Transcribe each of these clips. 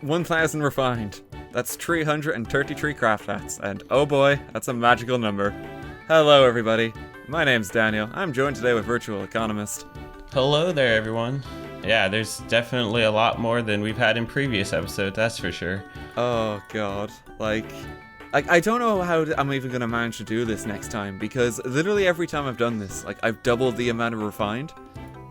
1,000 refined. That's 333 craft hats, and oh boy, that's a magical number. Hello everybody, my name's Daniel. I'm joined today with Virtual Economist. Hello there everyone. Yeah, there's definitely a lot more than we've had in previous episodes, that's for sure. Oh god, like I don't know how I'm even gonna manage to do this next time, because literally every time I've done this, like, I've doubled the amount of refined.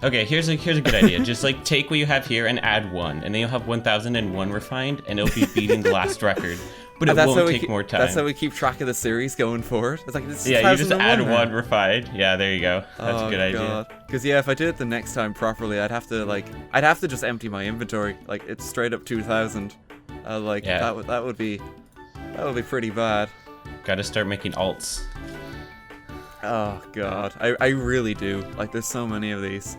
Okay, here's a good idea. Just like take what you have here and add one, and then you'll have 1,001 refined, and it'll be beating the last record. But it won't take more time. That's how we keep track of the series going forward. It's like, this is yeah, you just add now. one refined. Yeah, there you go. That's a good idea. Because yeah, if I did it the next time properly, I'd have to just empty my inventory. Like, it's straight up 2,000. That would be pretty bad. Gotta start making alts. Oh god, I really do. Like, there's so many of these.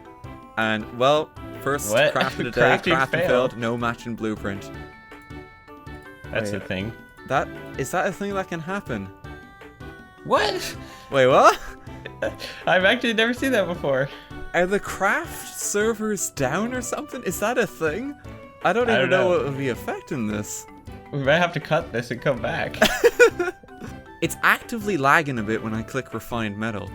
And, well, first craft of the day, craft and failed, no matching blueprint. That's a thing. Is that a thing that can happen? What? Wait, what? I've actually never seen that before. Are the craft servers down or something? Is that a thing? I don't even know what would be affecting this. We might have to cut this and come back. It's actively lagging a bit when I click refined metal.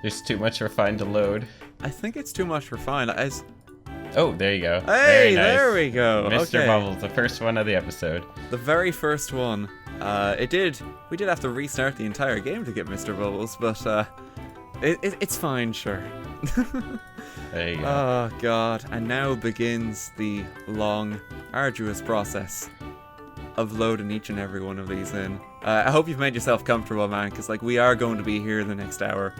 There's too much refined to load. I think it's too much refined. Oh, there you go. Hey, very nice. There we go. Mr. Okay. Bubbles, the first one of the episode. The very first one. We did have to restart the entire game to get Mr. Bubbles, but it's fine, sure. There you go. Oh god, and now begins the long, arduous process of loading each and every one of these in. I hope you've made yourself comfortable, man, because like, we are going to be here the next hour.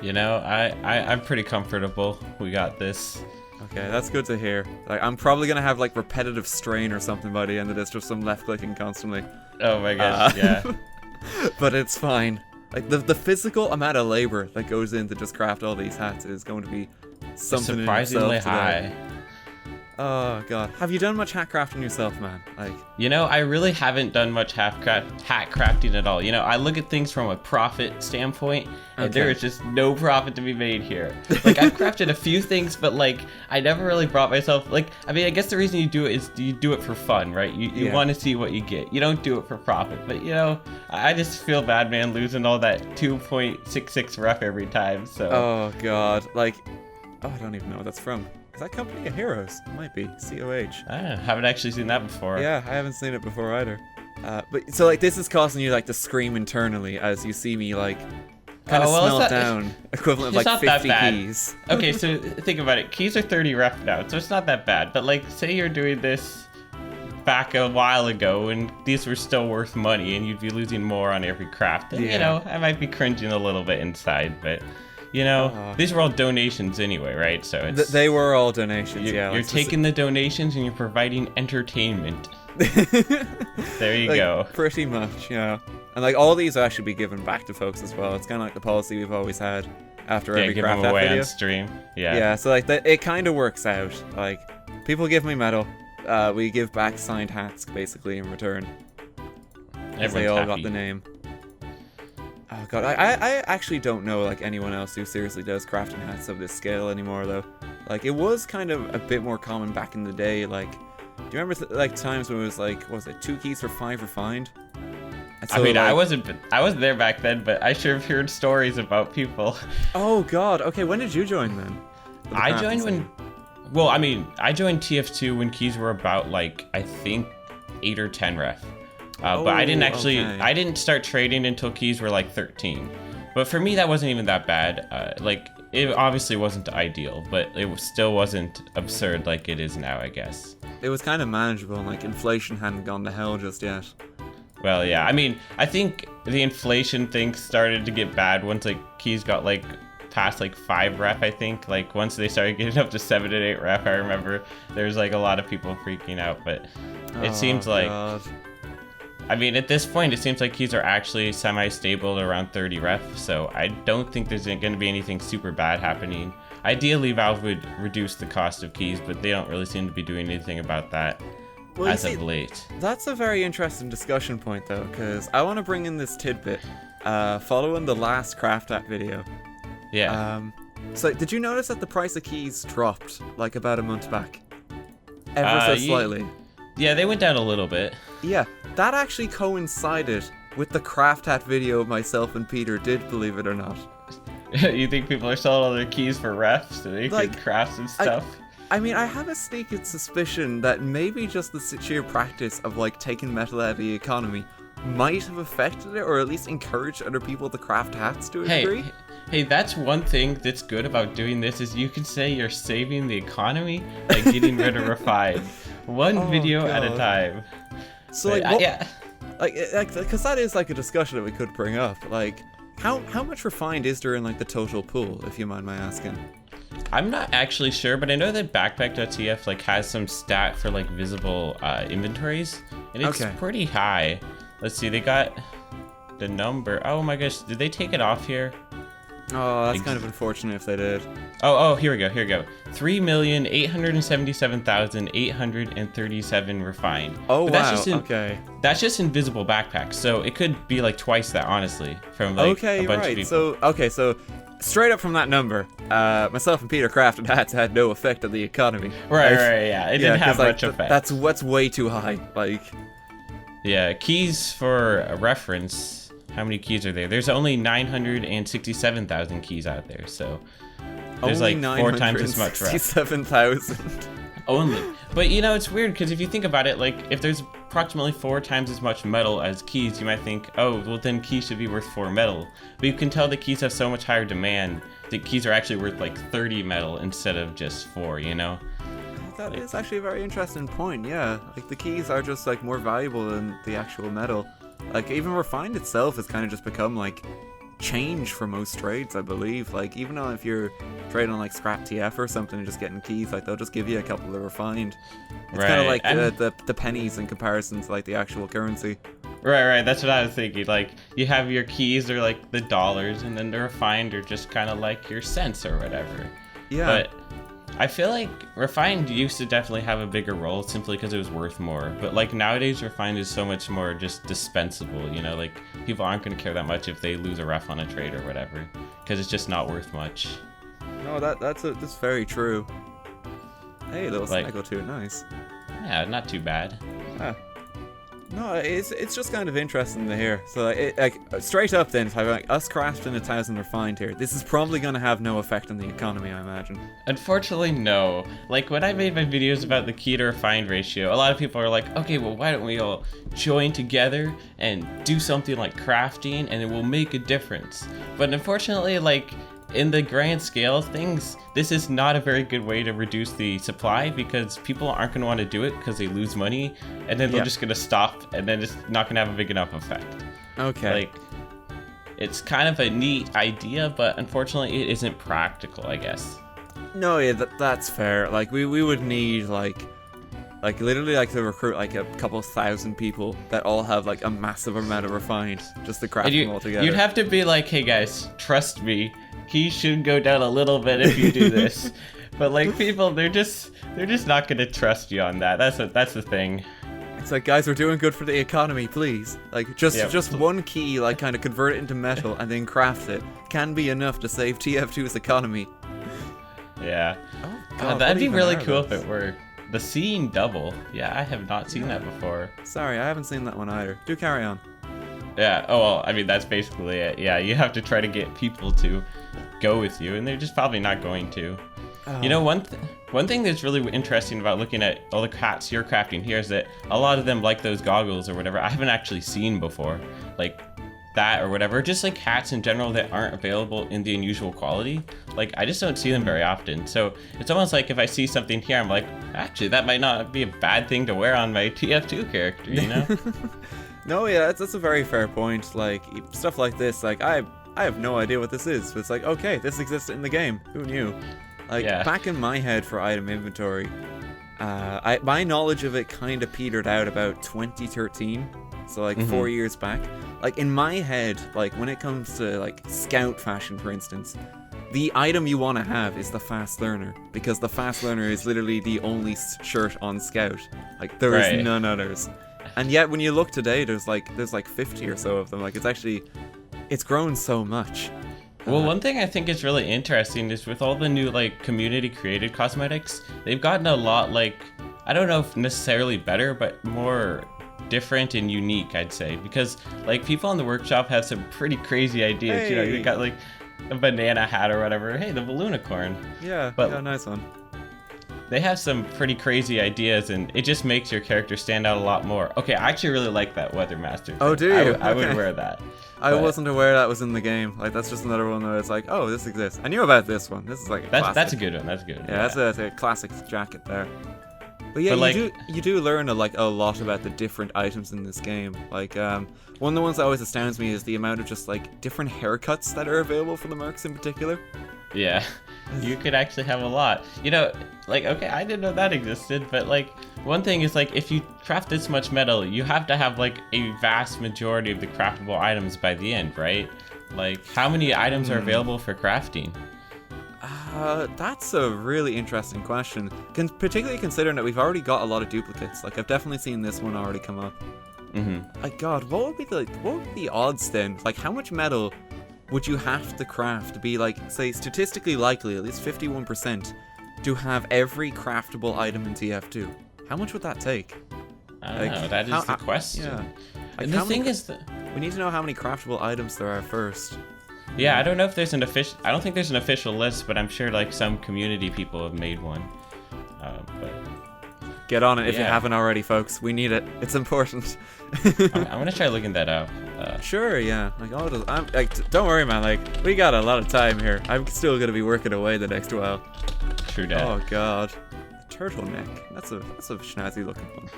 You know, I'm pretty comfortable. We got this. Okay, that's good to hear. Like, I'm probably gonna have like repetitive strain or something by the end of this, just some left clicking constantly. Oh my gosh, yeah. But it's fine. Like, the physical amount of labor that goes into just craft all these hats is going to be something surprisingly in itself high. today. Oh god, have you done much hat crafting yourself, man? Like, you know, I really haven't done much hat crafting at all. You know, I look at things from a profit standpoint, and there is just no profit to be made here. Like, I've crafted a few things, but like, I never really brought myself, like, I mean, I guess the reason you do it is you do it for fun, right? You want to see what you get. You don't do it for profit. But you know, I just feel bad, man, losing all that 2.66 ref every time. So. Oh god, like, I don't even know what that's from. Is that Company of Heroes? It might be. COH. I haven't actually seen that before. Yeah, I haven't seen it before either. But so like, this is causing you like to scream internally as you see me like kind of smelt down, equivalent of like 50 keys. Okay, so think about it. Keys are 30 ref now, so it's not that bad. But like, say you're doing this back a while ago and these were still worth money and you'd be losing more on every craft. And, you know, I might be cringing a little bit inside, but you know, these were all donations anyway, right? So it's they were all donations. You're taking the donations and you're providing entertainment. There you go. Pretty much, yeah. And like, all these will actually be given back to folks as well. It's kind of like the policy we've always had after every give craft them away video. On stream. Yeah. Yeah. So like, it kind of works out. Like, people give me metal. We give back signed hats basically in return. They all got the name. Oh god, I actually don't know like anyone else who seriously does crafting hats of this scale anymore though. Like, it was kind of a bit more common back in the day. Like, do you remember like times when it was like, what was it, 2 keys for 5 refined? So, I mean, like, I wasn't there back then, but I sure have heard stories about people. Oh god, okay, when did you join then? I joined when, well, I mean, I joined TF2 when keys were about like, I think 8 or 10 ref. But I didn't actually, I didn't start trading until keys were like 13. But for me, that wasn't even that bad. Like, it obviously wasn't ideal, but it still wasn't absurd like it is now, I guess. It was kind of manageable, and like, inflation hadn't gone to hell just yet. Well, yeah, I mean, I think the inflation thing started to get bad once like keys got like past like 5 ref, I think. Like, once they started getting up to 7 and 8 ref, I remember there was like a lot of people freaking out, but it seems like... God. I mean, at this point, it seems like keys are actually semi-stable around 30 ref, so I don't think there's going to be anything super bad happening. Ideally, Valve would reduce the cost of keys, but they don't really seem to be doing anything about that as of late. That's a very interesting discussion point, though, because I want to bring in this tidbit following the last Craft App video. Yeah. So, did you notice that the price of keys dropped, like, about a month back? Ever so slightly. Yeah, they went down a little bit. Yeah, that actually coincided with the craft hat video myself and Peter did, believe it or not. You think people are selling all their keys for refs so they Like, can craft some stuff? I mean, I have a sneaking suspicion that maybe just the sheer practice of, like, taking metal out of the economy might have affected it, or at least encouraged other people to craft hats to a degree. Hey, that's one thing that's good about doing this is you can say you're saving the economy by getting rid of refined. One video at a time. So, like, because that is, like, a discussion that we could bring up. Like, how much refined is there in, like, the total pool, if you mind my asking? I'm not actually sure, but I know that backpack.tf like has some stat for like visible inventories, and it's pretty high. Let's see, they got the number. Oh my gosh, did they take it off here? Oh, that's kind of unfortunate if they did. Oh, here we go. 3,877,837 refined. Oh, but wow, okay. That's just invisible backpacks, so it could be like twice that, honestly, from like a bunch of people. So straight up from that number, myself and Peter crafted hats had no effect on the economy. Right, yeah. It didn't have much effect. That's what's way too high, like. Yeah, keys for a reference. How many keys are there? There's only 967,000 keys out there, so there's only like 4 times as much. 967,000. Only. But you know, it's weird because if you think about it, like if there's approximately 4 times as much metal as keys, you might think, oh, well then keys should be worth 4 metal. But you can tell that keys have so much higher demand that keys are actually worth like 30 metal instead of just 4, you know? That is actually a very interesting point, yeah. Like the keys are just like more valuable than the actual metal. Like even refined itself has kind of just become like change for most trades, I believe. Like even if you're trading on like scrap TF or something and just getting keys, like they'll just give you a couple of refined. It's kind of like the pennies in comparison to like the actual currency. Right. That's what I was thinking. Like you have your keys are like the dollars, and then the refined are just kind of like your cents or whatever. Yeah. But I feel like refined used to definitely have a bigger role simply because it was worth more. But like nowadays, refined is so much more just dispensable. You know, like people aren't going to care that much if they lose a ref on a trade or whatever, because it's just not worth much. No, that's very true. Hey, little snaggle too, nice. Yeah, not too bad. No, it's just kind of interesting to hear. So like straight up then, if I like us crafting 1,000 refined here, this is probably going to have no effect on the economy, I imagine. Unfortunately, no. Like when I made my videos about the key to refined ratio, a lot of people are like, okay, well why don't we all join together and do something like crafting and it will make a difference. But unfortunately, like in the grand scale of things, this is not a very good way to reduce the supply because people aren't going to want to do it because they lose money, and then they're just going to stop, and then it's not going to have a big enough effect. Okay. Like, it's kind of a neat idea, but unfortunately it isn't practical, I guess. No, yeah, that's fair. Like, we would need, like literally, like, to recruit, like, a couple thousand people that all have, like, a massive amount of refined just to craft them all together. You'd have to be like, hey guys, trust me, keys should go down a little bit if you do this. But like people, they're just not gonna trust you on that. That's the thing. It's like, guys, we're doing good for the economy, please. Like just one key, like kind of convert it into metal and then craft it can be enough to save TF2's economy. Yeah. Oh, God, that'd be really cool if it were. The seeing double. Yeah, I have not seen that before. Sorry, I haven't seen that one either. Do carry on. Yeah, oh well, I mean, that's basically it. Yeah, you have to try to get people to go with you, and they're just probably not going to. Oh. You know, one thing that's really interesting about looking at all the hats you're crafting here is that a lot of them, like those goggles or whatever, I haven't actually seen before. Like that or whatever, just like hats in general that aren't available in the unusual quality. Like, I just don't see them very often. So it's almost like if I see something here, I'm like, actually, that might not be a bad thing to wear on my TF2 character, you know? No, yeah, that's a very fair point. Like, stuff like this, like, I have no idea what this is. But it's like, okay, this existed in the game. Who knew? Like, back in my head for item inventory, my knowledge of it kind of petered out about 2013. So, like, 4 years back. Like, in my head, like, when it comes to, like, scout fashion, for instance, the item you want to have is the fast learner. Because the fast learner is literally the only shirt on scout. Like, there is none others. And yet, when you look today, there's like 50 or so of them. Like, it's grown so much. Well, one thing I think is really interesting is with all the new, like, community-created cosmetics, they've gotten a lot, like, I don't know if necessarily better, but more different and unique, I'd say, because like people in the workshop have some pretty crazy ideas. Hey. You know, you got like a banana hat or whatever. Hey, the balloonicorn. Yeah, But yeah, nice one. they have some pretty crazy ideas, and it just makes your character stand out a lot more. Okay, I actually really like that Weather Master thing. Oh, do you? I would Okay. wear that. I But wasn't aware that was in the game. Like, that's just another one where it's like, oh, this exists. I knew about this one. This is like a classic. That's a good one. That's good. Yeah, that's a classic jacket there. But yeah, But, like- you do learn a lot about the different items in this game. Like, one of the ones that always astounds me is the amount of just like different haircuts that are available for the mercs in particular. Yeah, you could actually have a lot. You know, like, okay, I didn't know that existed, but like, one thing is like, if you craft this much metal, you have to have like a vast majority of the craftable items by the end, right? Like, how many items are available for crafting? That's a really interesting question. Particularly considering that we've already got a lot of duplicates. Like, I've definitely seen this one already come up. Like, God, what would be the odds then? Like, how much metal would you have to craft to be like, say, statistically likely, at least 51%, to have every craftable item in TF2? How much would that take? I don't know. That is the question. Yeah. Like, And the how many thing is that. we need to know how many craftable items there are first. Yeah, I don't know if there's an official. I don't think there's an official list, but I'm sure like some community people have made one. But Get on it if you Yeah. haven't already, folks. We need it. It's important. I'm gonna try looking that up. Sure, yeah. Like, I'm like, don't worry, man. Like, we got a lot of time here. I'm still gonna be working away the next while. True that. Oh God, turtleneck. That's a snazzy looking one.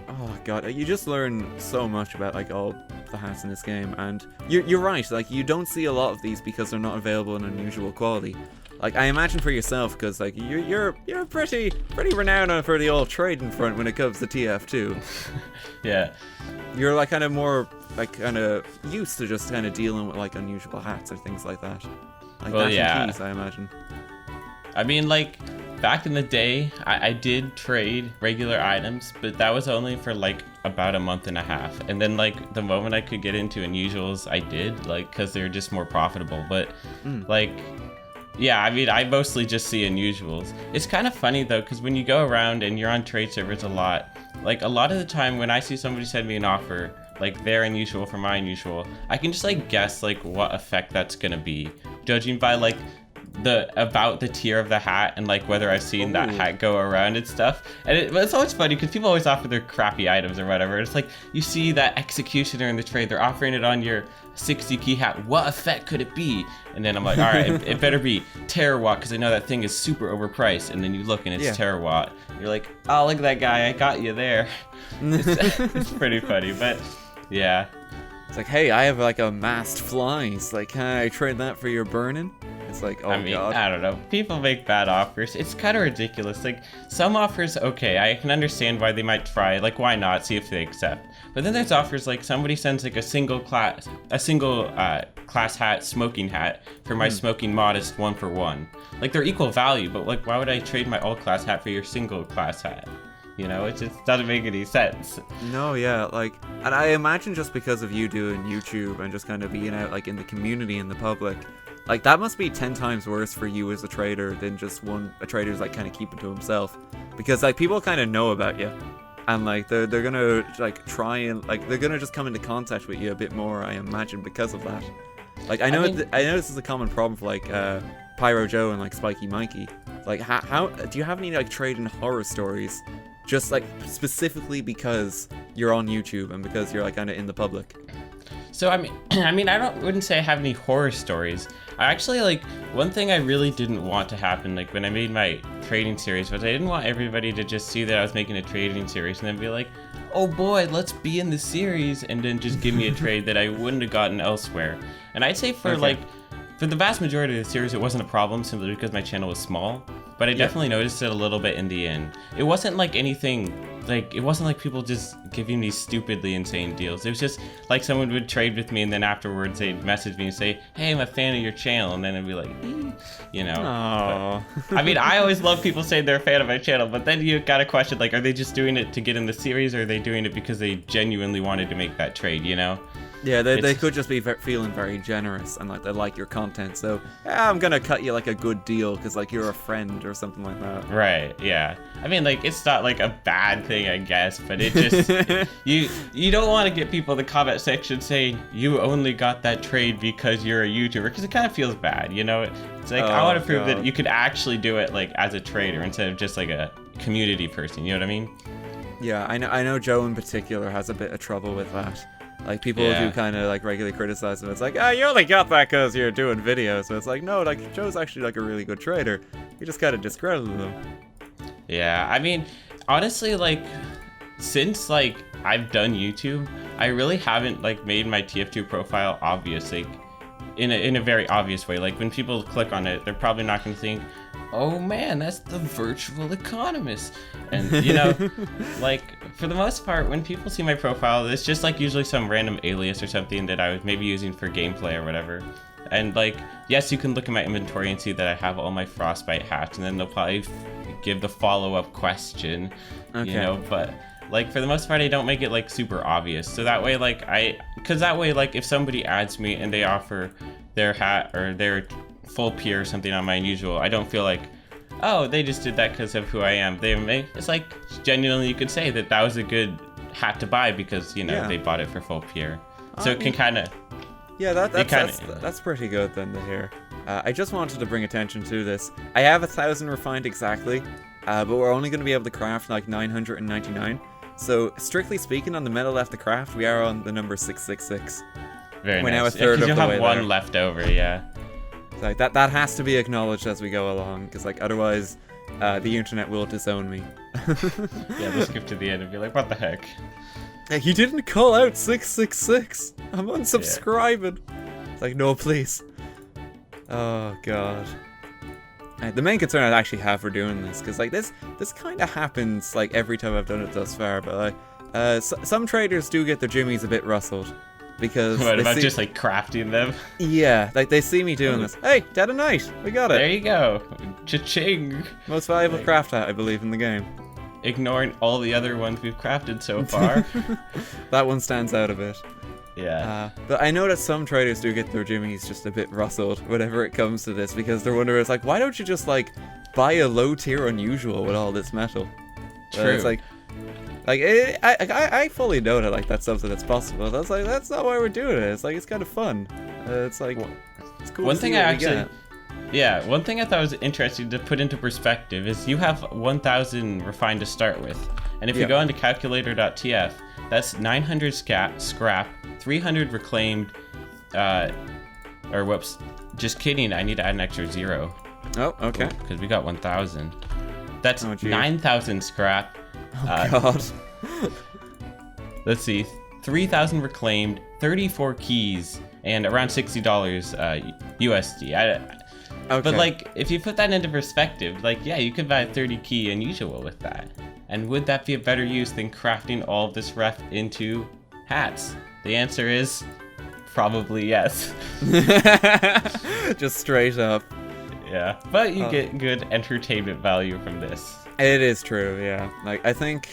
Oh God, you just learn so much about like all the hats in this game, and you're right. Like, you don't see a lot of these because they're not available in unusual quality. Like, I imagine for yourself, because like you're pretty renowned for the old trading front when it comes to TF2. Yeah. You're like kind of more like kind of used to just kind of dealing with like unusual hats or things like that. Like Well, dashing yeah. keys, I imagine. I mean, like, back in the day, I did trade regular items, but that was only for, like, about a month and a half. And then, like, the moment I could get into unusuals, I did, like, because they're just more profitable. But, like, yeah, I mean, I mostly just see unusuals. It's kind of funny, though, because when you go around and you're on trade servers a lot of the time when I see somebody send me an offer, like, their unusual for my unusual, I can just, like, guess, like, what effect that's gonna be, judging by, like, the tier of the hat and like whether I've seen that hat go around and stuff. And it's always funny because people always offer their crappy items or whatever. It's like you see that executioner in the trade, they're offering it on your 60 key hat. What effect could it be? And then I'm like, all right, it better be terawatt because I know that thing is super overpriced. And then you look and it's terawatt. You're like, oh, look at that guy, I got you there. It's pretty funny, but yeah. It's like, hey, I have like a masked flies. Like, can I trade that for your burning? It's like, oh I mean, God. I don't know. People make bad offers. It's kind of ridiculous. Like, some offers, okay, I can understand why they might try. Like, why not? See if they accept. But then there's offers like somebody sends like a single class hat, smoking hat for my smoking modest 1-for-1. Like, they're equal value, but like, why would I trade my all class hat for your single class hat? You know, it just doesn't make any sense. No, yeah, like, and I imagine just because of you doing YouTube and just kind of being out like in the community, in the public, like that must be 10 times worse for you as a trader than just a trader's like kind of keeping to himself, because like people kind of know about you, and like they're gonna like try and like they're gonna just come into contact with you a bit more, I imagine, because of that. Like I know this is a common problem for like Pyro Joe and like Spiky Mikey. Like how do you have any like trading horror stories? Just like specifically because you're on YouTube and because you're like kind of in the public. So I mean, I wouldn't say I have any horror stories. I actually like one thing I really didn't want to happen, like when I made my trading series, was I didn't want everybody to just see that I was making a trading series and then be like, oh boy, let's be in the series, and then just give me a trade that I wouldn't have gotten elsewhere. And I'd say for for the vast majority of the series, it wasn't a problem simply because my channel was small. But I definitely noticed it a little bit in the end. It wasn't like anything, like, it wasn't like people just giving me stupidly insane deals. It was just like someone would trade with me and then afterwards they'd message me and say, hey, I'm a fan of your channel. And then I'd be like, you know. Aww. I mean, I always love people saying they're a fan of my channel, but then you got a question like, are they just doing it to get in the series, or are they doing it because they genuinely wanted to make that trade, you know? Yeah, they could just be feeling very generous and like they like your content, so I'm gonna cut you like a good deal because like you're a friend or something like that. Right, yeah. I mean, like, it's not like a bad thing, I guess, but it just you don't want to get people in the comment section saying you only got that trade because you're a YouTuber, because it kind of feels bad, you know? It's like, I want to prove that you could actually do it like as a trader instead of just like a community person, you know what I mean? Yeah, I know Joe in particular has a bit of trouble with that. Like, people do kind of, like, regularly criticize him. It's like, you only got that because you're doing videos. So it's like, no, like, Joe's actually, like, a really good trader. You just kind of discredited him. Yeah, I mean, honestly, like, since, like, I've done YouTube, I really haven't, like, made my TF2 profile obvious, like, in a very obvious way. Like, when people click on it, they're probably not going to think, oh man, that's the virtual economist. And, you know, like, for the most part, when people see my profile, it's just like usually some random alias or something that I was maybe using for gameplay or whatever. And like, yes, you can look at my inventory and see that I have all my frostbite hats, and then they'll probably give the follow-up question, you know, but like for the most part, I don't make it like super obvious. So that way, like because that way, like if somebody adds me and they offer their hat or their full peer or something on my unusual, I don't feel like, oh, they just did that because of who I am. It's like genuinely you could say that was a good hat to buy because, you know, they bought it for full peer. So it can kind of... Yeah, that's pretty good then to hear. I just wanted to bring attention to this. I have 1,000 refined exactly, but we're only going to be able to craft like 999. So strictly speaking, on the metal left to craft, we are on the number 666. Very we're nice. now a third of the way you'll have one there. left over, yeah. Like that has to be acknowledged as we go along, because like otherwise, the internet will disown me. Yeah, they'll skip to the end and be like, what the heck? Hey, you didn't call out 666. I'm unsubscribing. It's like, no, please. Oh god. The main concern I actually have for doing this, because like this kind of happens like every time I've done it thus far, but like some traders do get their jimmies a bit rustled. Because what about just like crafting them? Yeah, like they see me doing this. Hey, Dead of Night, we got it. There you go. Cha-ching. Most valuable craft hat, I believe, in the game. Ignoring all the other ones we've crafted so far. That one stands out a bit. Yeah. But I know that some traders do get their jimmies just a bit rustled whenever it comes to this, because they're wondering, it's like, why don't you just like buy a low tier unusual with all this metal? True. It's like I fully know that like that's something that's possible. That's like, that's not why we're doing it. It's like, it's kind of fun. It's like, it's cool. One thing one thing I thought was interesting to put into perspective is you have 1,000 refined to start with, and if you go into calculator.tf, that's 900 scrap, 300 reclaimed, or whoops, just kidding. I need to add an extra 0. Oh, okay. Because we got 1,000. That's 9,000 scrap. Oh god. Let's see, 3,000 reclaimed, 34 keys, and around $60 USD. Okay. But like, if you put that into perspective, like, yeah, you could buy a 30 key unusual with that. And would that be a better use than crafting all of this ref into hats? The answer is probably yes. Just straight up. Yeah, but you get good entertainment value from this. It is true, yeah. Like, I think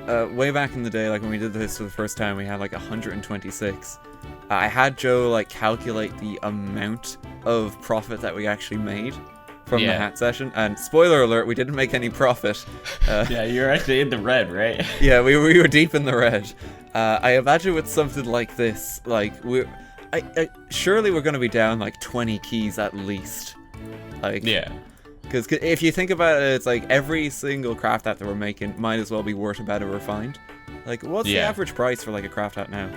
way back in the day, like when we did this for the first time, we had like 126. I had Joe like calculate the amount of profit that we actually made from the hat session, and spoiler alert, we didn't make any profit. Yeah, you're actually in the red, right? Yeah, we were deep in the red. I imagine with something like this, like surely we're going to be down like 20 keys at least. Like, yeah. Because if you think about it, it's like every single craft hat that we're making might as well be worth about a refined. Like, what's the average price for like a craft hat now?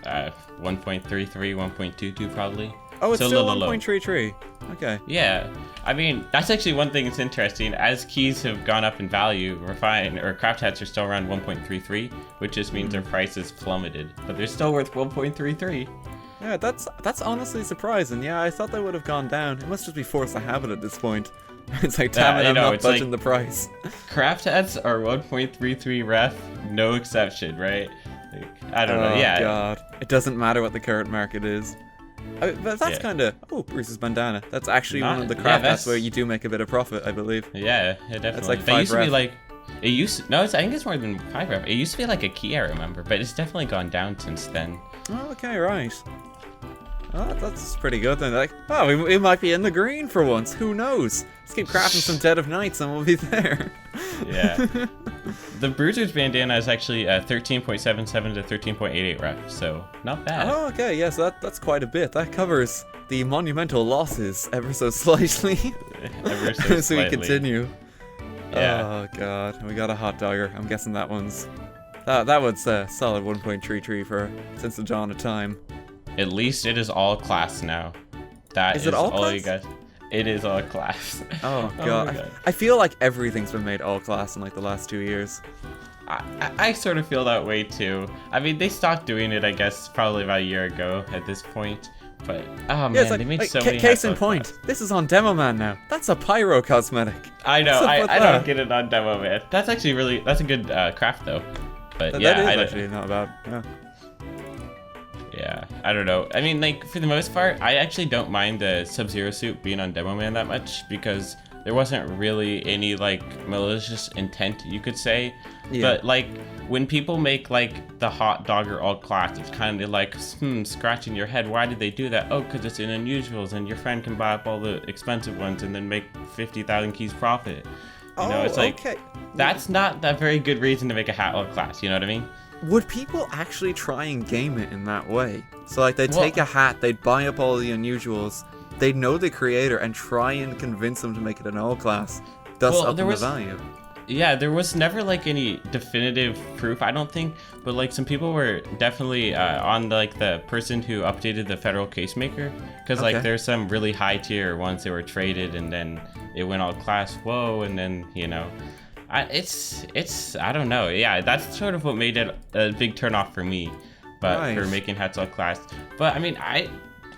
1.33, 1.22 probably. Oh, it's still 1.33. Okay. Yeah. I mean, that's actually one thing that's interesting. As keys have gone up in value, refined or craft hats are still around 1.33, which just means their price has plummeted. But they're still worth 1.33. Yeah, that's honestly surprising. Yeah, I thought they would have gone down. It must just be forced of habit at this point. It's like, damn it, I'm not budging the price. Craft hats are 1.33 ref, no exception, right? Like, I don't know, yeah. Oh god. It doesn't matter what the current market is. But that's kind of... Oh, Bruce's bandana. That's actually one of the craft hats where you do make a bit of profit, I believe. Yeah, definitely. That's like 5 they used to be like... It used to, no, I think it's more than 5 rep. It used to be like a key, I remember, but it's definitely gone down since then. Oh, okay, right. Oh, that's pretty good then. Like, oh, we might be in the green for once. Who knows? Let's keep crafting some Dead of Nights and we'll be there. Yeah. The Bruiser's bandana is actually 13.77 to 13.88 rep, so not bad. Oh, okay, yes, that's quite a bit. That covers the monumental losses ever so slightly. Ever so So we slightly. continue. Yeah. Oh god, we got a hot dogger. I'm guessing that one's that one's a solid 1.33 for since the dawn of time. At least it is all class now. That Is it all class? you guys. It is all class. Oh Oh god. my God. I feel like everything's been made all class in like the last 2 years. I sort of feel that way too. I mean, they stopped doing it, I guess, probably about a year ago at this point. But oh man, Yeah, it's like, they made so many. case in hats point, all class. this is on Demo Man now. That's a pyro cosmetic. I know. What's up with I that? don't get it on demo, man. That's actually that's a good craft though. But yeah, That I is don't- actually not bad. Yeah. Yeah, I don't know. I mean, like, for the most part, I actually don't mind the Sub-Zero suit being on Demo Man that much because there wasn't really any, like, malicious intent, you could say. Yeah. But, like, when people make, like, the hot dogger all class, it's kind of like, scratching your head. Why did they do that? Oh, because it's in unusuals and your friend can buy up all the expensive ones and then make 50,000 keys profit. You know, it's like, okay. that's not that very good reason to make a hat all class, you know what I mean? Would people actually try and game it in that way? So like they'd Well- take a hat, they'd buy up all the unusuals, they'd know the creator and try and convince them to make it an all class, thus Well, upping there the was- value. Yeah, there was never like any definitive proof, I don't think, but like some people were definitely on like the person who updated the federal case maker, because Okay. like there's some really high tier ones that were traded and then it went all class, whoa, and then it's I don't know. Yeah, that's sort of what made it a big turnoff for me, but Right. for making hats all class. But I mean,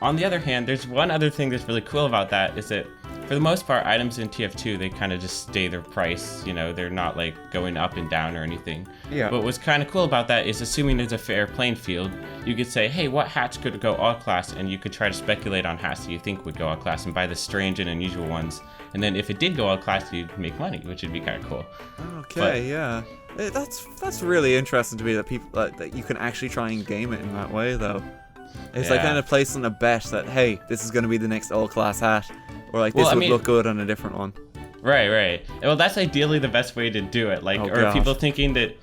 on the other hand, there's one other thing that's really cool about that is that for the most part, items in TF2 they kind of just stay their price. You know, they're not like going up and down or anything. Yeah. But what's kind of cool about that is assuming there's a fair playing field, you could say, hey, what hats could go all class, and you could try to speculate on hats that you think would go all class and buy the strange and unusual ones. And then if it did go all class, you'd make money, which would be kind of cool. Okay, But- yeah. That's really interesting to me that people that you can actually try and game it in that way though. It's like Yeah. kind of placing a bet that hey, this is going to be the next all class hat, or like this Well, I would mean- look good on a different one. Right. Well, that's ideally the best way to do it. Like, Oh, or gosh. people thinking that,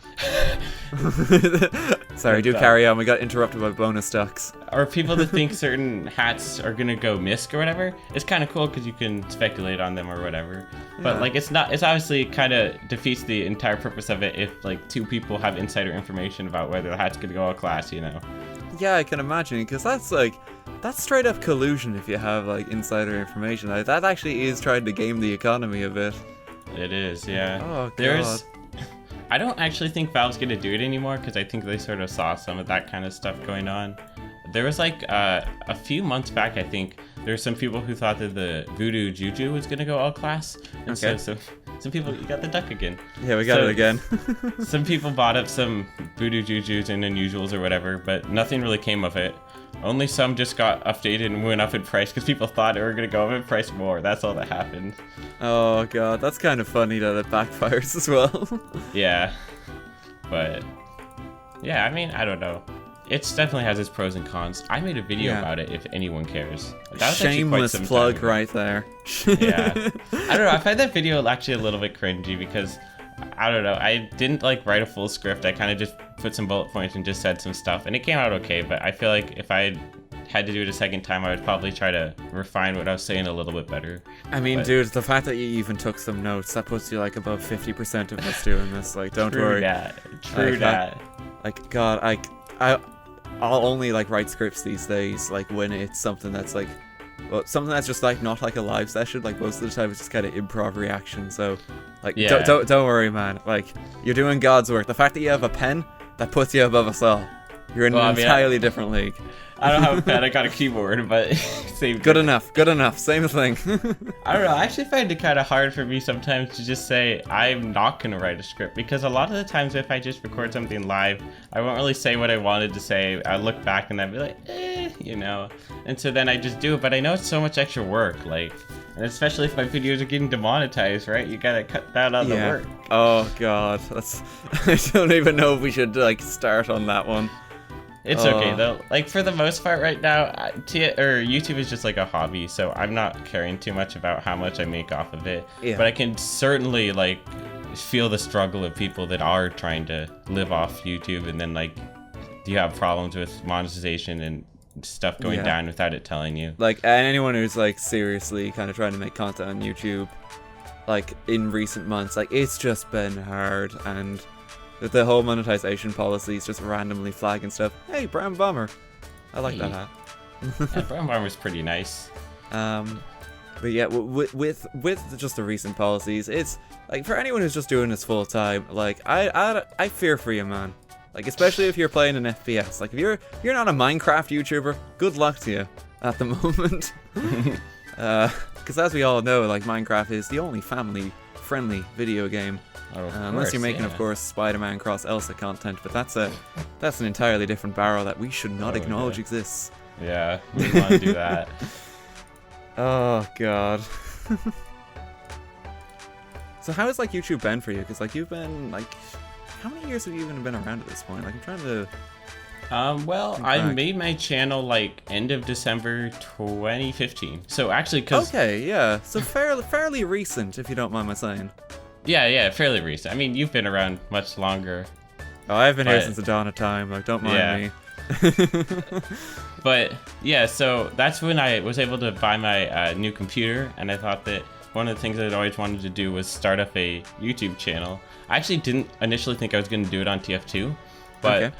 Sorry, do But, carry on. We got interrupted by bonus stocks. or people that think certain hats are gonna go misc or whatever. It's kind of cool because you can speculate on them or whatever. But Yeah. like, it's obviously kind of defeats the entire purpose of it if like 2 people have insider information about whether the hat's gonna go all class. You know. Yeah, I can imagine, because that's straight up collusion if you have like insider information. Like, that actually is trying to game the economy a bit. It is, yeah. Oh, There's. God. I don't actually think Valve's gonna do it anymore because I think they sort of saw some of that kind of stuff going on. There was like a few months back, I think, there were some people who thought that the Voodoo Juju was gonna go all class, and Okay. so some people, you got the duck again. Yeah, we got So- it again. Some people bought up some Voodoo Jujus and unusuals or whatever, but nothing really came of it. Only some just got updated and went up in price because people thought it were gonna go up in price more. That's all that happened. Oh god, that's kind of funny that it backfires as well. Yeah, but yeah, I mean, I don't know. It definitely has its pros and cons. I made a video Yeah. about it if anyone cares. That was actually quite Shameless some plug time ago. right there. Yeah. I don't know. I find that video actually a little bit cringy because I don't know. I didn't like write a full script. I kind of just put some bullet points and just said some stuff, and it came out okay. But I feel like if I had to do it a second time, I would probably try to refine what I was saying a little bit better. I mean, But- dude, the fact that you even took some notes, that puts you like above 50% of us doing this. Like, don't True worry. that. True Like, that. Like, God, I'll only like write scripts these days, like when it's something that's like, well, something that's just like not like a live session. Like most of the time, it's just kind of improv reaction. So, like, Yeah. don't worry, man. Like, you're doing God's work. The fact that you have a pen, that puts you above us all. You're in Well, I an mean, entirely different league. I don't have a pen. I got a keyboard, but same. Good enough. Good enough. Same thing. I don't know. I actually find it kind of hard for me sometimes to just say I'm not going to write a script because a lot of the times if I just record something live, I won't really say what I wanted to say. I look back and I'd be like, you know. And so then I just do it, but I know it's so much extra work. Like, And especially if my videos are getting demonetized, right? You gotta cut down on the work. Oh god, that's I don't even know if we should like start on that one. It's okay though. Like for the most part right now, YouTube is just like a hobby, so I'm not caring too much about how much I make off of it. Yeah. But I can certainly like feel the struggle of people that are trying to live off YouTube, and then like you have problems with monetization and stuff going down without it telling you. Like, and anyone who's like seriously kind of trying to make content on YouTube, like in recent months, like it's just been hard, and the whole monetization policies just randomly flagging stuff. Hey, Brown Bomber, I like that hat. Yeah, Brown Bomber's pretty nice. But yeah, with just the recent policies, it's like for anyone who's just doing this full time, like I fear for you, man. Like especially if you're playing an FPS. Like if you're not a Minecraft YouTuber, good luck to you at the moment. Because as we all know, like Minecraft is the only family-friendly video game. Unless you're making, of course, Spider-Man cross Elsa content, but that's an entirely different barrel that we should not acknowledge exists. Yeah, we don't want to do that. Oh god. So how has like YouTube been for you? Because like you've been like, how many years have you even been around at this point? Like I'm trying to. Well, I made my channel like end of December 2015. So actually, okay, yeah, so fairly recent, if you don't mind my saying. Yeah, fairly recent. I mean, you've been around much longer. Oh, I've been here since the dawn of time. Like, don't mind me. But yeah, so that's when I was able to buy my new computer, and I thought that one of the things I'd always wanted to do was start up a YouTube channel. I actually didn't initially think I was going to do it on TF2, but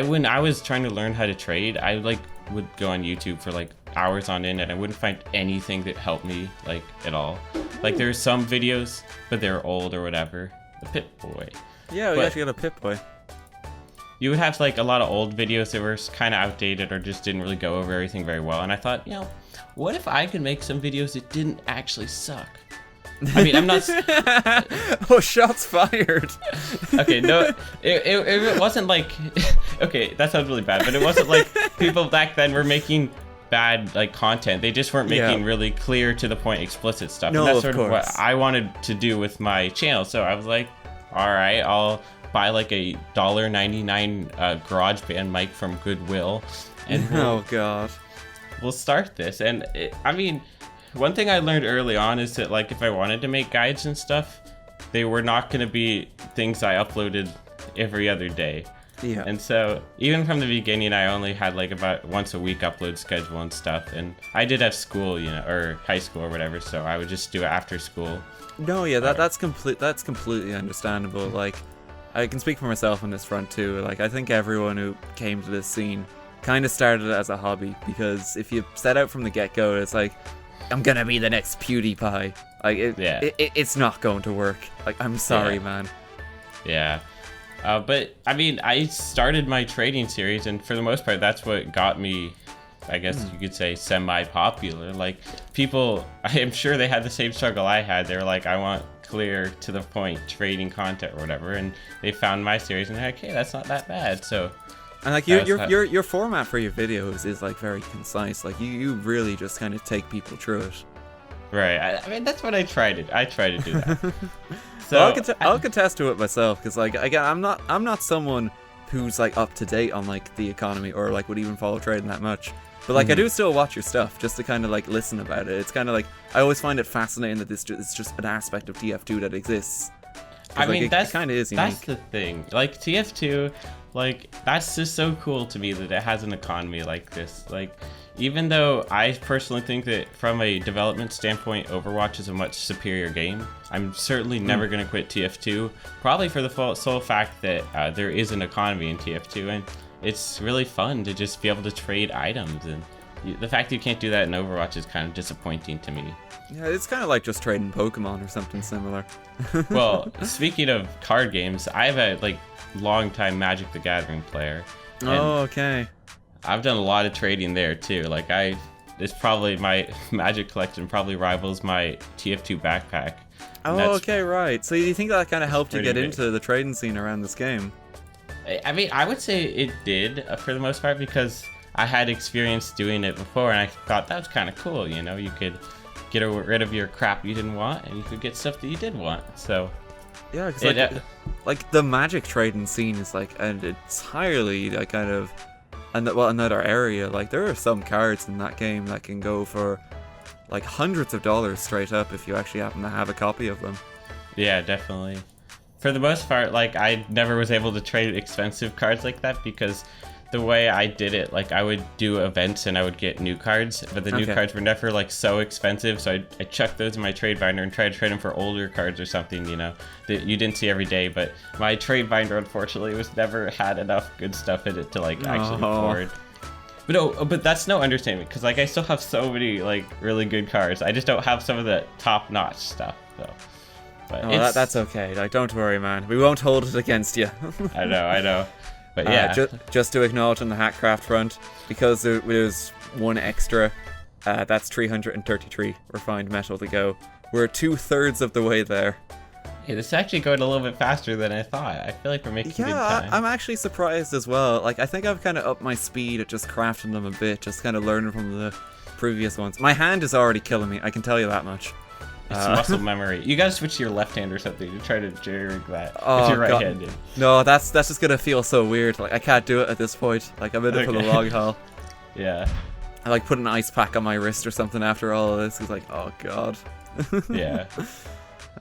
when I was trying to learn how to trade, I like would go on YouTube for like hours on end, and I wouldn't find anything that helped me like at all. Like there are some videos, but they're old or whatever. The Pip-Boy. Yeah, we actually got a Pip-Boy. You would have like a lot of old videos that were kind of outdated or just didn't really go over everything very well. And I thought, what if I could make some videos that didn't actually suck? I mean, I'm not. Oh, shots fired. Okay, no, it wasn't like. Okay, that sounds really bad, but it wasn't like people back then were making bad like content. They just weren't making really clear to the point explicit stuff. No, and that's of sort of what I wanted to do with my channel. So I was like, all right, I'll buy like a $1.99 GarageBand mic from Goodwill, and oh god, we'll start this. And I mean, one thing I learned early on is that like if I wanted to make guides and stuff, they were not going to be things I uploaded every other day. Yeah. And so even from the beginning, I only had like about once a week upload schedule and stuff. And I did have school, or high school or whatever, so I would just do it after school. No, yeah, that's completely understandable. Like, I can speak for myself on this front too. Like, I think everyone who came to this scene kind of started it as a hobby, because if you set out from the get-go, it's like, I'm gonna be the next PewDiePie. Like, it's not going to work. Like, I'm sorry, man. Yeah. But, I mean, I started my trading series, and for the most part, that's what got me, I guess you could say, semi-popular. Like, people, I am sure they had the same struggle I had. They were like, I want clear, to the point, trading content or whatever, and they found my series, and they're like, hey, that's not that bad, so... And, like, your format for your videos is, like, very concise. Like, you really just kind of take people through it. Right. I mean, that's what I try to do that. So I'll contest to it myself, because like again, I'm not someone who's like up to date on like the economy or like would even follow trading that much. But like I do still watch your stuff just to kind of like listen about it. It's kind of like I always find it fascinating that it's just an aspect of TF2 that exists. I mean, it kind of is unique. That's the thing. Like TF2, like that's just so cool to me that it has an economy like this. Like, even though I personally think that from a development standpoint, Overwatch is a much superior game, I'm certainly never going to quit TF2, probably for the sole fact that there is an economy in TF2, and it's really fun to just be able to trade items, and the fact that you can't do that in Overwatch is kind of disappointing to me. Yeah, it's kind of like just trading Pokemon or something similar. Well, speaking of card games, I have a like long-time Magic the Gathering player. Oh, okay. I've done a lot of trading there too. Like it's probably my Magic collection probably rivals my TF2 backpack. Oh, okay, right. So you think that kind of helped you get big into the trading scene around this game? I mean, I would say it did for the most part, because I had experience doing it before, and I thought that was kind of cool. You could get rid of your crap you didn't want, and you could get stuff that you did want. So yeah, because like the Magic trading scene is like an entirely like kind of another area. Like there are some cards in that game that can go for like hundreds of dollars straight up if you actually happen to have a copy of them. Yeah, definitely. For the most part, like I never was able to trade expensive cards like that because the way I did it, like I would do events and I would get new cards, but the new cards were never like so expensive, so I chucked those in my trade binder and tried to trade them for older cards or something, you know, that you didn't see every day. But my trade binder, unfortunately, was never had enough good stuff in it to like actually afford. But that's no understatement, because like I still have so many like really good cards. I just don't have some of the top-notch stuff though. But that's okay. Like, don't worry, man. We won't hold it against you. I know. But yeah. Just to acknowledge on the Hackcraft front, because there's one extra, that's 333 refined metal to go. We're 2/3 of the way there. Yeah, this is actually going a little bit faster than I thought. I feel like we're making good time. I'm actually surprised as well. Like, I think I've kind of upped my speed at just crafting them a bit, just kind of learning from the previous ones. My hand is already killing me, I can tell you that much. It's muscle memory. You gotta switch to your left hand or something to try to jerry-rig that if you're right-handed. No, that's just gonna feel so weird. Like, I can't do it at this point. Like, I'm in it for the long haul. Yeah. I like put an ice pack on my wrist or something after all of this. It's like, oh god. Yeah.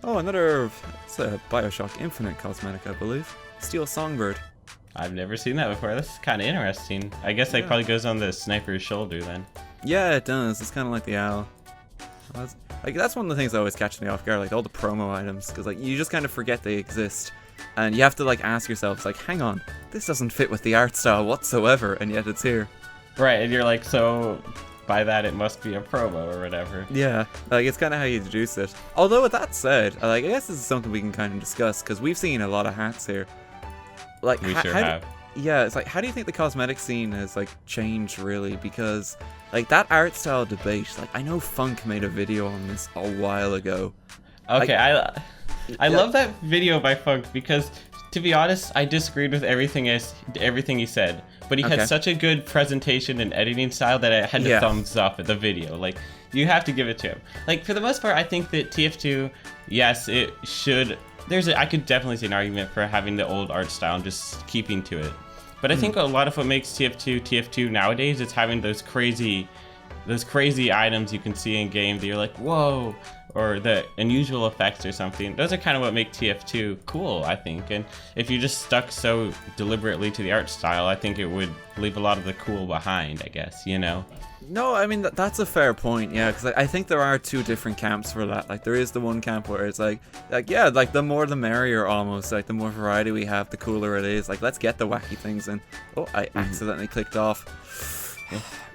Oh, it's a Bioshock Infinite cosmetic, I believe. Steel Songbird. I've never seen that before. That's kind of interesting. I guess that probably goes on the sniper's shoulder then. Yeah, it does. It's kind of like the owl. That's one of the things that always catches me off guard, like all the promo items, because like you just kind of forget they exist, and you have to like ask yourself, it's like, hang on, this doesn't fit with the art style whatsoever, and yet it's here. Right, and you're like, so by that it must be a promo or whatever. Yeah, like it's kind of how you deduce it. Although with that said, I guess this is something we can kind of discuss, because we've seen a lot of hats here. Like we sure have. Yeah, it's like, how do you think the cosmetic scene has like changed really? Because like that art style debate, like I know Funk made a video on this a while ago. Okay, I love that video by Funk because, to be honest, I disagreed with everything he said, but he had such a good presentation and editing style that I had to thumbs up at the video. Like, you have to give it to him. Like, for the most part, I think that TF2, yes, it should. I could definitely see an argument for having the old art style and just keeping to it. But I think a lot of what makes TF2 nowadays is having those crazy items you can see in game that you're like, whoa, or the unusual effects or something. Those are kind of what make TF2 cool, I think. And if you just stuck so deliberately to the art style, I think it would leave a lot of the cool behind, I guess, you know? No, I mean, that's a fair point, yeah, because I think there are two different camps for that. Like, there is the one camp where it's like, yeah, like, the more the merrier almost. Like, the more variety we have, the cooler it is. Like, let's get the wacky things in. Oh, I accidentally clicked off.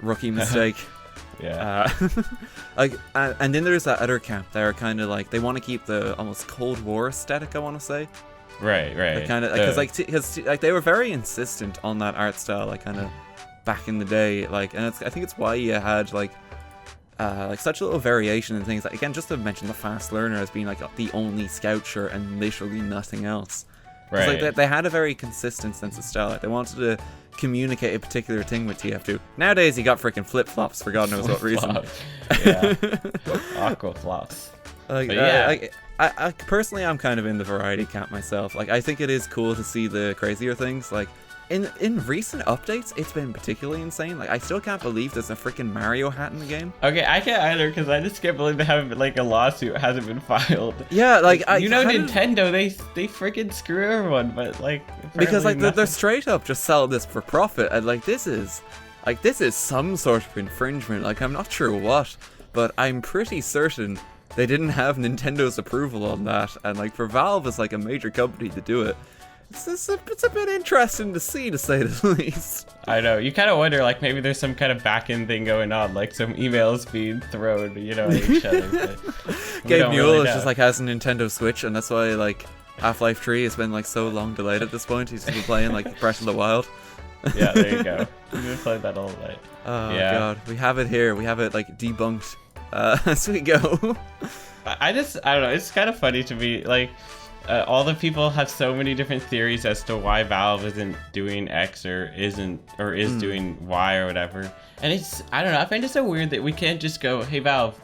Rookie mistake. Yeah. And then there's that other camp that are kind of like, they want to keep the almost Cold War aesthetic, I want to say. Right. Kind of, because like they were very insistent on that art style, like kind of back in the day, like, and I think it's why you had like such a little variation in things. Like, again, just to mention the fast learner as being like the only scout shirt and literally nothing else. Right. Like they had a very consistent sense of style. Like, they wanted to communicate a particular thing with TF2. Nowadays, you got freaking flip flops for God knows what reason. Yeah. Aqua flops. Like, yeah. I personally, I'm kind of in the variety camp myself. Like, I think it is cool to see the crazier things. Like, in recent updates, it's been particularly insane. Like, I still can't believe there's a freaking Mario hat in the game. Okay, I can't either, because I just can't believe they haven't, like, a lawsuit hasn't been filed. Yeah, like, Nintendo, they freaking screw everyone, but, like, because, like, they're straight up just sell this for profit, and, like, this is some sort of infringement. Like, I'm not sure what, but I'm pretty certain they didn't have Nintendo's approval on that, and, like, for Valve as, like, a major company to do it, it's a bit interesting to see, to say the least. I know. You kind of wonder, like, maybe there's some kind of back-end thing going on, like some emails being thrown, you know, at each other. Gabe Newell is just, like, has a Nintendo Switch, and that's why, like, Half-Life 3 has been, like, so long delayed at this point. He's been playing, like, Breath of the Wild. Yeah, there you go. We've been playing that all night. Oh, yeah. God. We have it here. We have it, like, debunked as we go. I don't know. It's kind of funny to me, like, all the people have so many different theories as to why Valve isn't doing X or is doing Y or whatever. And I don't know, I find it so weird that we can't just go, hey Valve,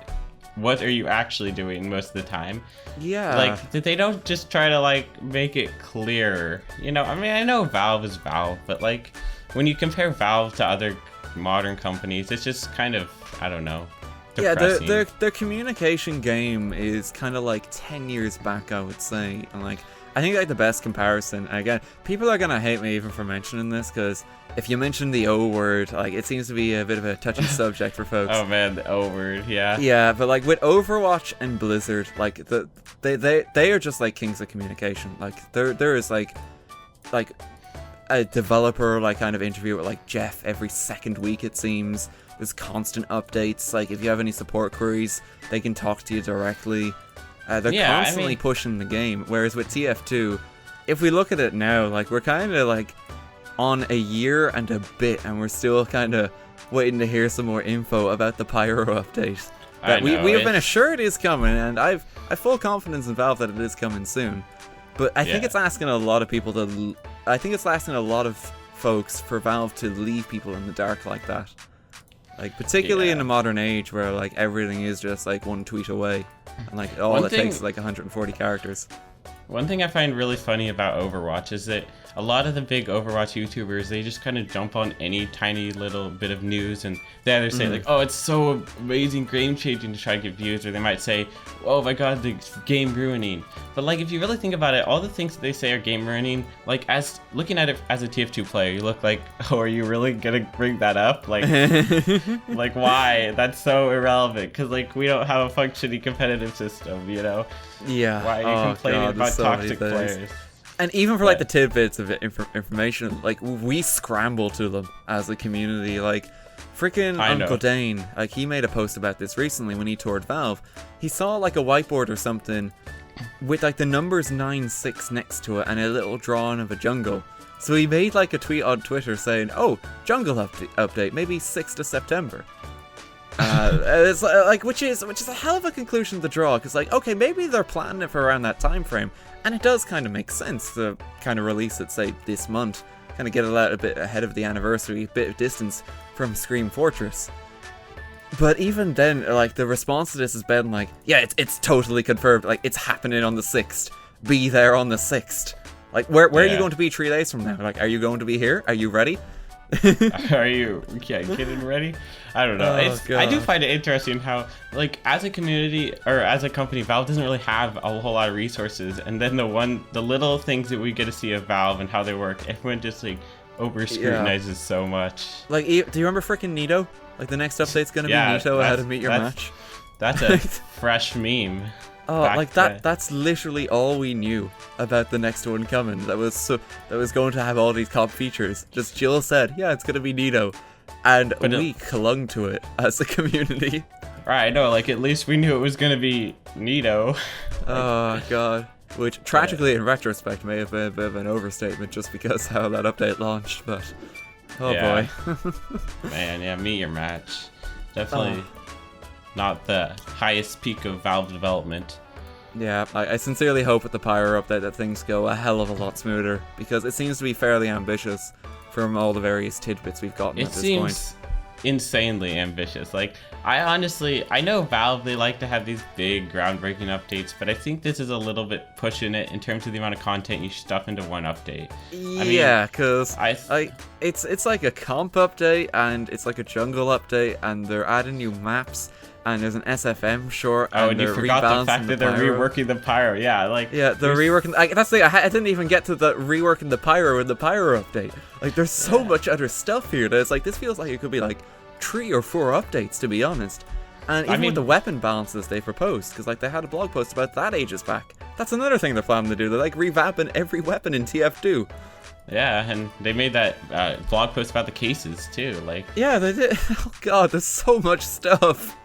what are you actually doing most of the time? Yeah. Like, they don't just try to, like, make it clear. You know, I mean, I know Valve is Valve, but, like, when you compare Valve to other modern companies, it's just kind of, I don't know, depressing. Yeah, their communication game is kind of like 10 years back, I would say. And, like, I think, like, the best comparison, again, people are gonna hate me even for mentioning this, because if you mention the O word, like, it seems to be a bit of a touchy subject for folks. Oh man, the O word, yeah. Yeah, but, like, with Overwatch and Blizzard, like, they are just, like, kings of communication. Like, there is, like a developer, like, kind of interview with, like, Jeff every second week, it seems. There's constant updates. Like, if you have any support queries, they can talk to you directly. They're constantly pushing the game. Whereas with TF2, if we look at it now, like, we're kind of, like, on a year and a bit, and we're still kind of waiting to hear some more info about the Pyro update. That we have been assured is coming, and I've full confidence in Valve that it is coming soon. But I think it's asking a lot of people to... I think it's asking a lot of folks for Valve to leave people in the dark like that. Like, particularly in the modern age where, like, everything is just, like, one tweet away. And, like, all it takes is, like, 140 characters. One thing I find really funny about Overwatch is that a lot of the big Overwatch YouTubers, they just kind of jump on any tiny little bit of news and they either say like, oh, it's so amazing, game-changing to try to get views, or they might say, oh my god, the game ruining. But like, if you really think about it, all the things that they say are game ruining, like, as looking at it as a TF2 player, you look like, oh, are you really gonna bring that up? Like, like, why? That's so irrelevant, because like, we don't have a functioning competitive system, you know? Yeah. Why are you complaining about toxic players? And even for, like, the tidbits of information, like, we scramble to them as a community. Like, freaking Uncle Dane, like, he made a post about this recently when he toured Valve. He saw, like, a whiteboard or something with, like, the numbers 9-6 next to it and a little drawing of a jungle. So he made, like, a tweet on Twitter saying, oh, jungle update, maybe 6th of September. It's like, which is a hell of a conclusion to draw, because, like, okay, maybe they're planning it for around that time frame, and it does kind of make sense to kind of release it, say, this month, kind of get it out a bit ahead of the anniversary, a bit of distance from Scream Fortress. But even then, like, the response to this has been like, yeah, it's totally confirmed, like, it's happening on the 6th, be there on the 6th. Like, where are you going to be 3 days from now? Like, are you going to be here? Are you ready? Are you getting ready? I don't know. I do find it interesting how, like, as a community or as a company, Valve doesn't really have a whole lot of resources, and then the little things that we get to see of Valve and how they work, everyone just like over scrutinizes so much. Like, do you remember freaking Nito? Like, the next update's gonna be Nito how to meet your match. That's a fresh meme. Oh, like that's literally all we knew about the next one coming. That was going to have all these comp features. Just Jill said, yeah, it's gonna be Nito. And we clung to it as a community. Right, no, like, at least we knew it was gonna be Nito. Oh god. Which tragically in retrospect may have been a bit of an overstatement just because how that update launched, but boy. Man, yeah, meet your match. Definitely not the highest peak of Valve development. Yeah, I sincerely hope with the Pyro update that things go a hell of a lot smoother, because it seems to be fairly ambitious from all the various tidbits we've gotten at this point. It seems insanely ambitious. Like, I know Valve, they like to have these big groundbreaking updates, but I think this is a little bit pushing it in terms of the amount of content you stuff into one update. Yeah, because it's like a comp update, and it's like a jungle update, and they're adding new maps, and there's an SFM short. Oh, and you forgot the fact that they're reworking the Pyro. Yeah, like, yeah, they're reworking. That's the thing. I didn't even get to the reworking the Pyro in the Pyro update. Like, there's so much other stuff here that it's like, this feels like it could be like 3 or 4 updates, to be honest. And even with the weapon balances they proposed, because like they had a blog post about that ages back. That's another thing they're planning to do. They're like revamping every weapon in TF2. Yeah, and they made that blog post about the cases too. Like, yeah, they did. Oh god, there's so much stuff.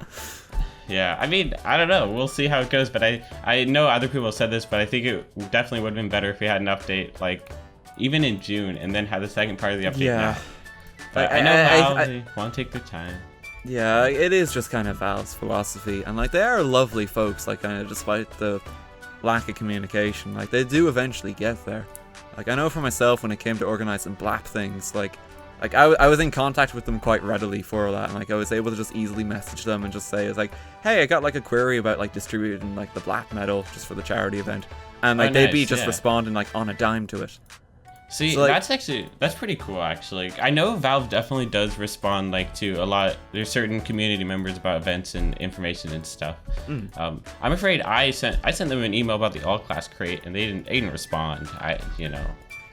Yeah, I mean, I don't know. We'll see how it goes, but I know other people have said this, but I think it definitely would have been better if we had an update, like, even in June, and then have the second part of the update now. But I know Valve want to take their time. Yeah, it is just kind of Valve's philosophy, and like, they are lovely folks, like, kind of despite the lack of communication, like, they do eventually get there. Like, I know for myself, when it came to organizing BLAP things, like, Like, I was in contact with them quite readily for that, and like I was able to just easily message them and just say, it's like, hey, I got like a query about like distributing like the black metal just for the charity event, and like they'd be just responding like on a dime to it. See, so, like, that's pretty cool actually. I know Valve definitely does respond like to a lot. There's certain community members about events and information and stuff. I'm afraid I sent them an email about the all class crate, and they didn't respond.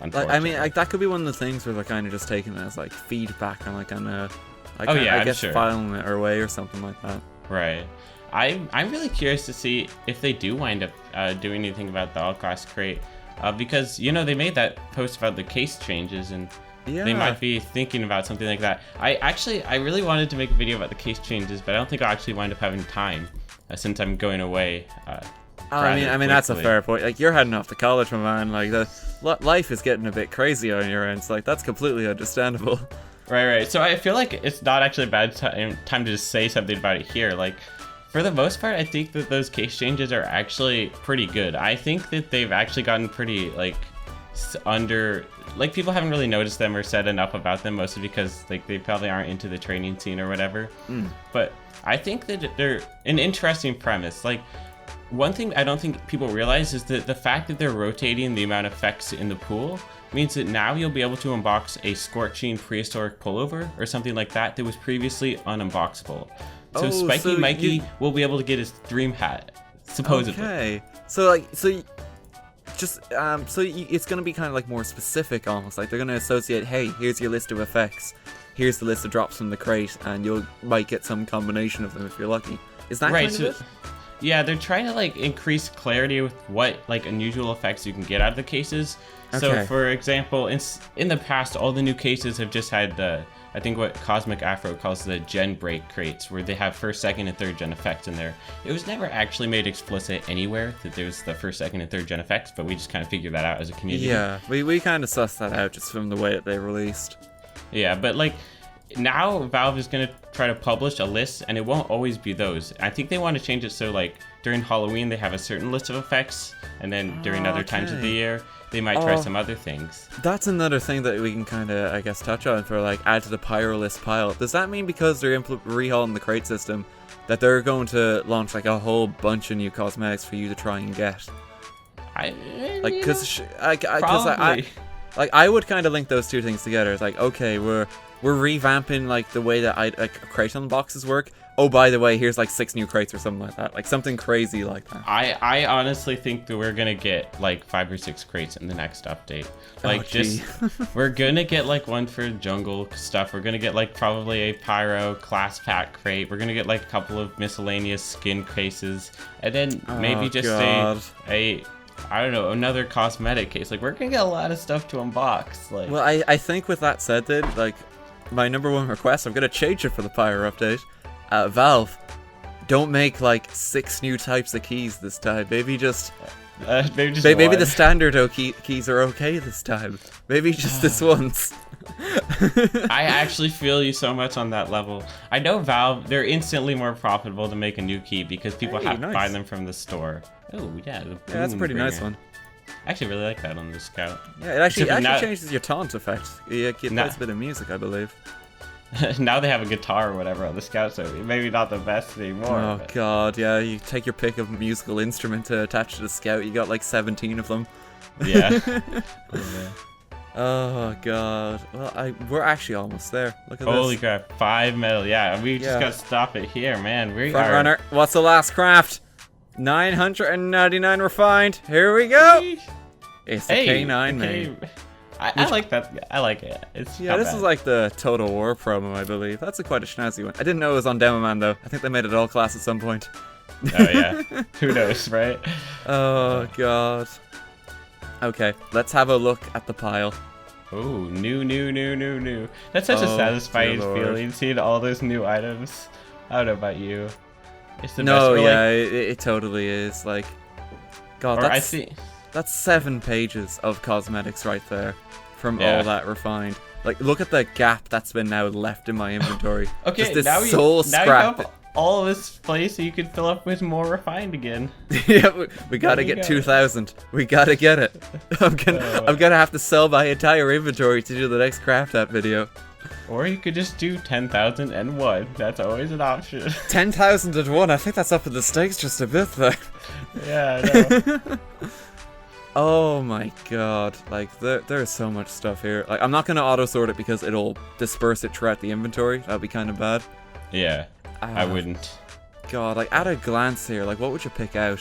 Like, I mean, like, that could be one of the things where they're kind of just taking it as like feedback and like I guess filing it away or something like that. Right. I'm really curious to see if they do wind up doing anything about the all class crate, because they made that post about the case changes, and they might be thinking about something like that. I really wanted to make a video about the case changes, but I don't think I'll actually wind up having time since I'm going away. I mean that's a fair point. Like, you're heading off to college, my man. Like, the life is getting a bit crazy on your end. So like, that's completely understandable. Right. So I feel like it's not actually a bad time to just say something about it here. Like, for the most part, I think that those case changes are actually pretty good. I think that they've actually gotten pretty people haven't really noticed them or said enough about them, mostly because like they probably aren't into the training scene or whatever. But I think that they're an interesting premise. Like, one thing I don't think people realize is that the fact that they're rotating the amount of effects in the pool means that now you'll be able to unbox a scorching prehistoric pullover or something like that was previously ununboxable. So Spiky Mikey will be able to get his dream hat, supposedly. Okay. So it's gonna be kind of like more specific, almost like they're gonna associate, hey, here's your list of effects, here's the list of drops from the crate, and you might get some combination of them if you're lucky. Is that right? Kind of it? Yeah, they're trying to like increase clarity with what like unusual effects you can get out of the cases. Okay. So for example, in the past, all the new cases have just had I think what Cosmic Afro calls the gen break crates, where they have first, second, and third gen effects in there. It was never actually made explicit anywhere that there's the first, second, and third gen effects, but we just kind of figured that out as a community. Yeah, we kind of sussed that out just from the way that they released. Yeah, but like, now Valve is going to try to publish a list, and it won't always be those. I think they want to change it so like during Halloween they have a certain list of effects, and then during other times of the year they might try some other things. That's another thing that we can kind of, I guess, touch on for like add to the pyro list pile. Does that mean because they're rehauling the crate system that they're going to launch like a whole bunch of new cosmetics for you to try and get? I would kind of link those two things together. It's like, okay, we're revamping like the way that crate unboxes work. Oh, by the way, here's like 6 new crates or something like that. Like something crazy like that. I honestly think that we're gonna get like 5 or 6 crates in the next update. Like, we're gonna get like one for jungle stuff. We're gonna get like probably a pyro class pack crate. We're gonna get like a couple of miscellaneous skin cases, and then maybe just a I don't know, another cosmetic case. Like, we're gonna get a lot of stuff to unbox. Like, well, I think with that said, then, like, my number one request, I'm gonna change it for the pyro update. Valve, don't make like 6 new types of keys this time. Maybe maybe the standard keys are okay this time. Maybe just this once. I actually feel you so much on that level. I know Valve, they're instantly more profitable to make a new key because people have to buy them from the store. Oh yeah, that's a pretty nice one. I actually really like that on the Scout. Yeah, it actually changes your taunt effect. It plays a bit of music, I believe. Now they have a guitar or whatever on the Scout, so maybe not the best anymore. Oh god, yeah, you take your pick of musical instrument to attach to the Scout, you got like 17 of them. Yeah. Oh god. Well, we're actually almost there. Look at this. Holy crap, 5 metal. Yeah, we just gotta stop it here, man. Front runner. What's the last craft? 999 refined. Here we go. It's the K9, man. I like that. I like it. This is like the Total War promo, I believe. That's quite a schnazzy one. I didn't know it was on Demo Man, though. I think they made it all class at some point. Oh, yeah. Who knows, right? Oh, God. Okay, let's have a look at the pile. Oh, new. That's such a satisfying feeling, seeing all those new items. I don't know about you. It's the best. It totally is. Like, God, that's 7 pages of cosmetics right there from all that refined. Like, look at the gap that's been now left in my inventory. Okay, just now this you scrap. have all this place so you can fill up with more refined again. Yeah, we gotta get 2,000. We gotta get it. I'm gonna have to sell my entire inventory to do the next craft app video. Or you could just do 10,001. That's always an option. 10,001. I think that's up in the stakes just a bit though. Yeah, I know. Oh my god, like there's so much stuff here. Like I'm not gonna auto sort it because it'll disperse it throughout the inventory. That'd be kind of bad. Yeah, I wouldn't. God, like at a glance here, like what would you pick out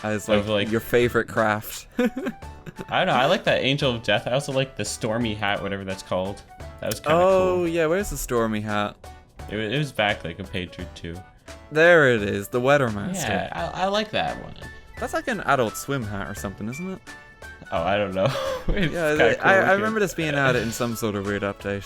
as like your favorite craft? I don't know. I like that Angel of Death. I also like the Stormy hat, whatever that's called. That was kind of cool. Oh yeah, where's the Stormy hat? It was back like a page or two. There it is, the Weather Master. Yeah, I like that one. That's like an Adult Swim hat or something, isn't it? Oh, I don't know. Yeah, cool I remember this being added in some sort of weird update.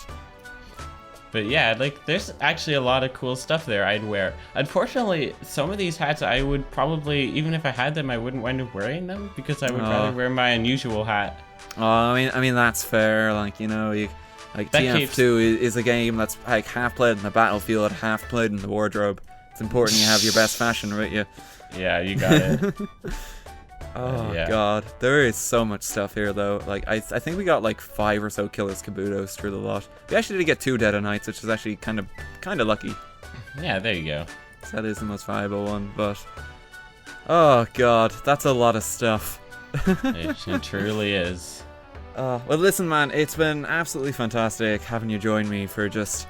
But yeah, like there's actually a lot of cool stuff there I'd wear. Unfortunately, some of these hats I would probably, even if I had them, I wouldn't wind up wearing them because I would rather wear my unusual hat. Oh, I mean that's fair. Like like TF2 is a game that's like half played in the battlefield, half played in the wardrobe. It's important you have your best fashion with you. Yeah, you got it. Oh god, there is so much stuff here though. Like I think we got like 5 or so Killers Kabutos through the lot. We actually did get 2 Dead of Nights, which is actually kind of lucky. Yeah, there you go. So that is the most valuable one, but oh god, that's a lot of stuff. It truly is. Well listen man, it's been absolutely fantastic having you join me for just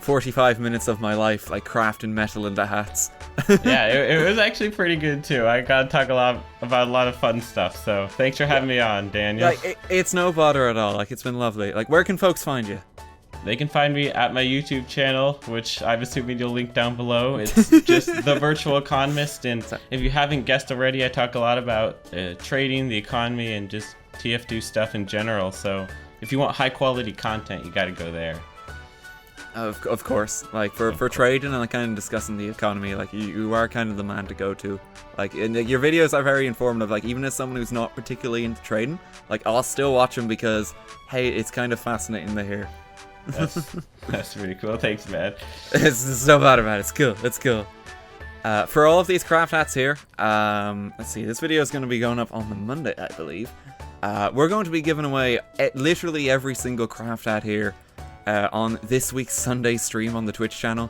45 minutes of my life, like crafting metal into hats. Yeah, it was actually pretty good too. I got to talk about a lot of fun stuff, so thanks for having me on, Daniel. Like, it's no bother at all. Like, it's been lovely. Like, where can folks find you? They can find me at my YouTube channel, which I'm assuming you'll link down below. It's just The Virtual Economist, and if you haven't guessed already, I talk a lot about trading, the economy, and just TF2 stuff in general. So if you want high quality content, you got to go there. Of course, like for trading and like kind of discussing the economy, like you are kind of the man to go to. Like your videos are very informative. Like even as someone who's not particularly into trading, like I'll still watch them because hey, it's kind of fascinating to hear. That's really cool. Thanks, man. It's no matter, man. It's cool. It's cool. For all of these craft hats here, let's see. This video is going to be going up on the Monday, I believe. We're going to be giving away literally every single craft hat here. On this week's Sunday stream on the Twitch channel.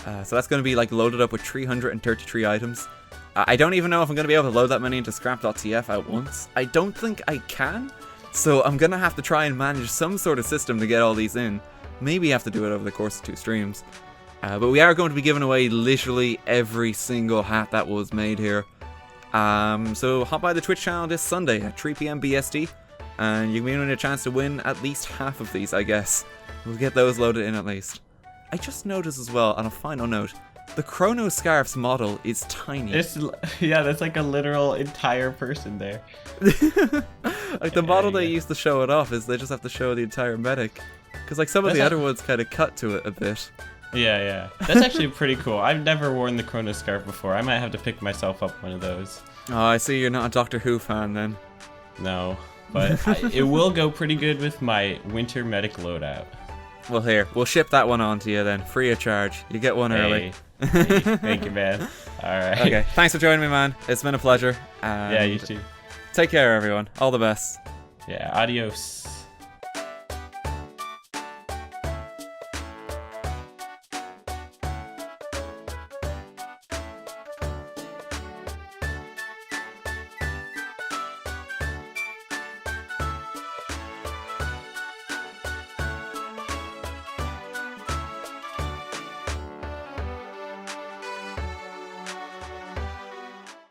So that's going to be like loaded up with 333 items. I don't even know if I'm going to be able to load that many into scrap.tf at once. I don't think I can. So I'm going to have to try and manage some sort of system to get all these in. Maybe have to do it over the course of 2 streams. But we are going to be giving away literally every single hat that was made here. So hop by the Twitch channel this Sunday at 3 PM BST. And you can win a chance to win at least half of these, I guess. We'll get those loaded in at least. I just noticed as well, on a final note, the Chrono Scarf's model is tiny. Yeah, that's like a literal entire person there. Like the model they use to show it off is they just have to show the entire medic. Because like some of the other ones kind of cut to it a bit. Yeah. That's actually pretty cool. I've never worn the Chrono Scarf before. I might have to pick myself up one of those. Oh, I see you're not a Doctor Who fan then. No, but it will go pretty good with my winter medic loadout. Well, here, we'll ship that one on to you then, free of charge. You get one early. Hey, thank you, man. All right. Okay, thanks for joining me, man. It's been a pleasure. Yeah, you too. Take care, everyone. All the best. Yeah, adios.